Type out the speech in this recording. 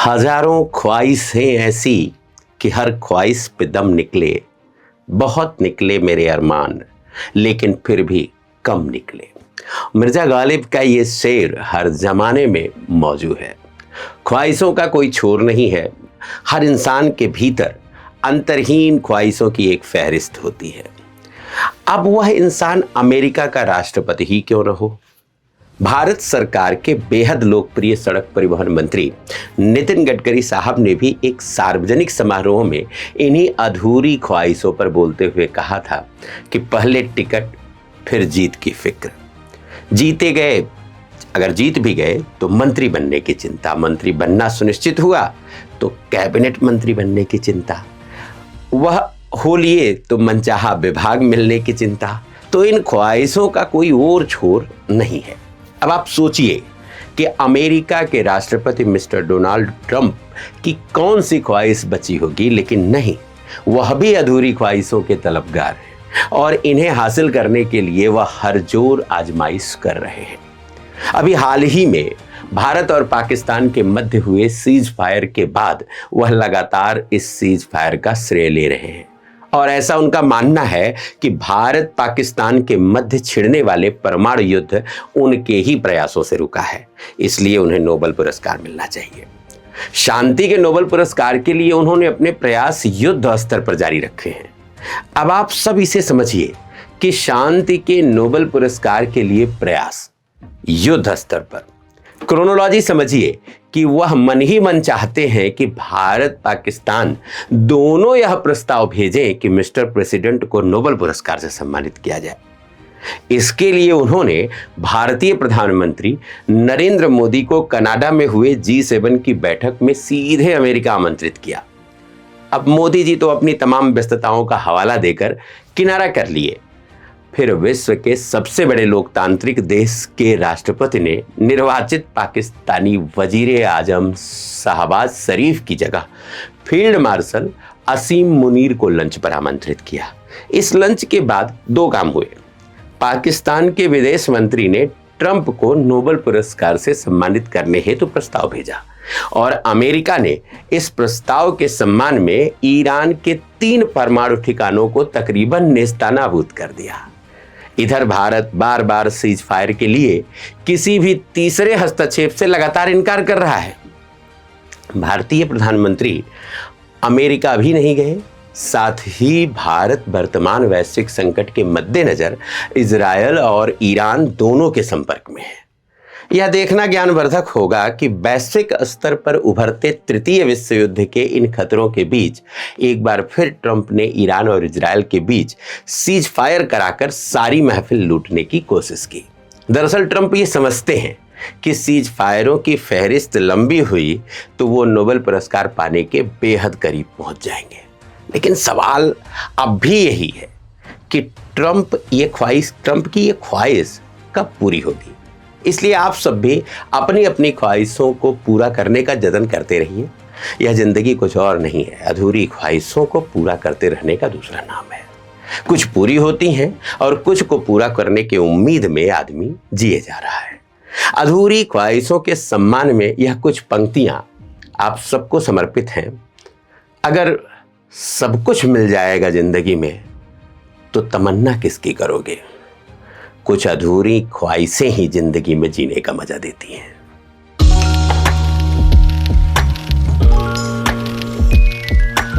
हजारों ख्वाहिशें ऐसी कि हर ख्वाहिश पे दम निकले। बहुत निकले मेरे अरमान, लेकिन फिर भी कम निकले। मिर्जा गालिब का ये शेर हर जमाने में मौजूद है। ख्वाहिशों का कोई छोर नहीं है। हर इंसान के भीतर अंतरहीन ख्वाहिशों की एक फहरिस्त होती है। अब वह इंसान अमेरिका का राष्ट्रपति ही क्यों न हो। भारत सरकार के बेहद लोकप्रिय सड़क परिवहन मंत्री नितिन गडकरी साहब ने भी एक सार्वजनिक समारोह में इन्हीं अधूरी ख्वाहिशों पर बोलते हुए कहा था कि पहले टिकट फिर जीत की फिक्र। जीते गए, अगर जीत भी गए तो मंत्री बनने की चिंता, मंत्री बनना सुनिश्चित हुआ तो कैबिनेट मंत्री बनने की चिंता, वह हो लिए तो मनचाहा विभाग मिलने की चिंता। तो इन ख्वाहिशों का कोई और छोर नहीं है। अब आप सोचिए कि अमेरिका के राष्ट्रपति मिस्टर डोनाल्ड ट्रंप की कौन सी ख्वाहिश बची होगी, लेकिन नहीं, वह भी अधूरी ख्वाहिशों के तलबगार हैं और इन्हें हासिल करने के लिए वह हर जोर आजमाइश कर रहे हैं। अभी हाल ही में भारत और पाकिस्तान के मध्य हुए सीज फायर के बाद वह लगातार इस सीज फायर का श्रेय ले रहे हैं और ऐसा उनका मानना है कि भारत पाकिस्तान के मध्य छिड़ने वाले परमाणु युद्ध उनके ही प्रयासों से रुका है, इसलिए उन्हें नोबेल पुरस्कार मिलना चाहिए। शांति के नोबेल पुरस्कार के लिए उन्होंने अपने प्रयास युद्ध स्तर पर जारी रखे हैं। अब आप सब इसे समझिए कि शांति के नोबेल पुरस्कार के लिए प्रयास युद्ध स्तर पर, क्रोनोलॉजी समझिए कि वह मन ही मन चाहते हैं कि भारत पाकिस्तान दोनों यह प्रस्ताव भेजें कि मिस्टर प्रेसिडेंट को नोबेल पुरस्कार से सम्मानित किया जाए। इसके लिए उन्होंने भारतीय प्रधानमंत्री नरेंद्र मोदी को कनाडा में हुए G7 की बैठक में सीधे अमेरिका आमंत्रित किया। अब मोदी जी तो अपनी तमाम व्यस्तताओं का हवाला देकर किनारा कर लिए, फिर विश्व के सबसे बड़े लोकतांत्रिक देश के राष्ट्रपति ने निर्वाचित पाकिस्तानी वजीर आजम शहबाज शरीफ की जगह फील्ड मार्शल असीम मुनीर को लंच पर आमंत्रित किया। इस लंच के बाद दो काम हुए। पाकिस्तान के विदेश मंत्री ने ट्रंप को नोबेल पुरस्कार से सम्मानित करने हेतु प्रस्ताव भेजा और अमेरिका ने इस प्रस्ताव के सम्मान में ईरान के 3 परमाणु ठिकानों को तकरीबन नेस्तनाबूद कर दिया। इधर भारत बार बार सीज फायर के लिए किसी भी तीसरे हस्तक्षेप से लगातार इनकार कर रहा है। भारतीय प्रधानमंत्री अमेरिका भी नहीं गए, साथ ही भारत वर्तमान वैश्विक संकट के मद्देनजर इजरायल और ईरान दोनों के संपर्क में है। यह देखना ज्ञानवर्धक होगा कि वैश्विक स्तर पर उभरते तृतीय विश्व युद्ध के इन खतरों के बीच एक बार फिर ट्रंप ने ईरान और इजरायल के बीच सीज फायर कराकर सारी महफिल लूटने की कोशिश की। दरअसल ट्रंप ये समझते हैं कि सीज फायरों की फहरिस्त लंबी हुई तो वो नोबेल पुरस्कार पाने के बेहद करीब पहुंच जाएंगे। लेकिन सवाल अब भी यही है कि ट्रंप की ये ख्वाहिश कब पूरी होगी। इसलिए आप सब भी अपनी अपनी ख्वाहिशों को पूरा करने का जतन करते रहिए। यह जिंदगी कुछ और नहीं है, अधूरी ख्वाहिशों को पूरा करते रहने का दूसरा नाम है। कुछ पूरी होती हैं और कुछ को पूरा करने की उम्मीद में आदमी जिए जा रहा है। अधूरी ख्वाहिशों के सम्मान में यह कुछ पंक्तियां आप सबको समर्पित हैं। अगर सब कुछ मिल जाएगा जिंदगी में तो तमन्ना किसकी करोगे। कुछ अधूरी ख्वाहिशें ही जिंदगी में जीने का मजा देती हैं।